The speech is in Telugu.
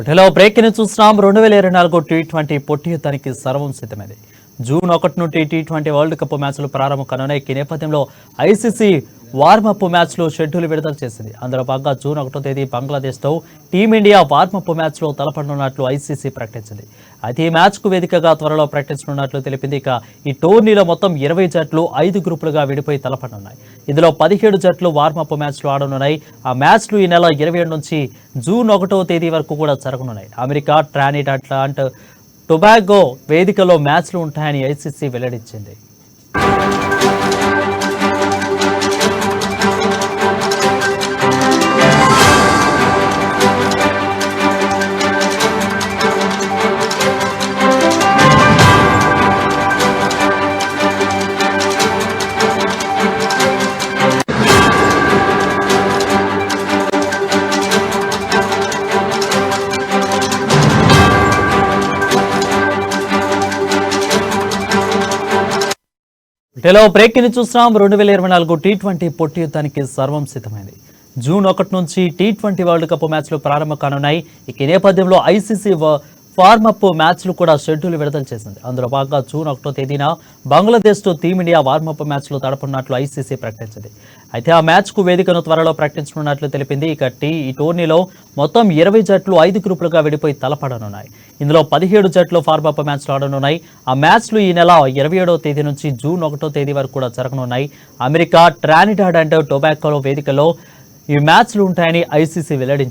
హలో బ్రేక్ ని చూస్తున్నాం. 2024 టీ20 పొట్టి యుద్ధానికి సర్వం సిద్ధమైంది. జూన్ 1 నుండి టీ20 వరల్డ్ కప్ మ్యాచ్లు ప్రారంభం కానున్నాయి. ఈ నేపథ్యంలో ఐసీసీ వార్మప్ మ్యాచ్లు షెడ్యూల్ విడుదల చేసింది. అందులో భాగంగా జూన్ 1వ తేదీ బంగ్లాదేశ్తో టీమిండియా వార్మప్ మ్యాచ్లో తలపడనున్నట్లు ఐసీసీ ప్రకటించింది. అయితే ఈ మ్యాచ్కు వేదికగా త్వరలో ప్రకటించనున్నట్లు తెలిపింది. ఇక ఈ టోర్నీలో మొత్తం 20 జట్లు 5 గ్రూపులుగా విడిపోయి తలపడనున్నాయి. ఇందులో 17 జట్లు వార్మప్ మ్యాచ్లు ఆడనున్నాయి. ఆ మ్యాచ్లు ఈ నెల 27 నుంచి జూన్ 1వ తేదీ వరకు కూడా జరగనున్నాయి. అమెరికా, ట్రానిడాడ్, టొబాగో వేదికలో మ్యాచ్లు ఉంటాయని ఐసీసీ వెల్లడించింది. హలో బ్రేక్ ని చూస్తున్నాం. 2024 టీ20 పొట్టి యుద్ధానికి సర్వం సిద్ధమైంది. జూన్ 1 నుంచి టీ20 వరల్డ్ కప్ మ్యాచ్లు ప్రారంభం కానున్నాయి. ఈ నేపథ్యంలో ఐసీసీ వార్మప్ మ్యాచ్లు కూడా షెడ్యూల్ విడుదల చేసింది. అందులో భాగంగా జూన్ 1వ తేదీన బంగ్లాదేశ్తో టీమిండియా వార్మప్ మ్యాచ్లు తడపనున్నట్లు ఐసీసీ ప్రకటించింది. అయితే ఆ మ్యాచ్కు వేదికను త్వరలో ప్రకటించనున్నట్లు తెలిపింది. ఇక ఈ టోర్నీలో మొత్తం 20 జట్లు 5 గ్రూపులుగా విడిపోయి తలపడనున్నాయి. ఇందులో 17 జట్లు వార్మప్ మ్యాచ్లు ఆడనున్నాయి. ఆ మ్యాచ్లు ఈ నెల 27వ తేదీ నుంచి జూన్ 1వ తేదీ వరకు కూడా జరగనున్నాయి. అమెరికా, ట్రానిడాడ్ అండ్ టొబాగో వేదికలో ఈ మ్యాచ్లు ఉంటాయని ఐసీసీ వెల్లడించింది.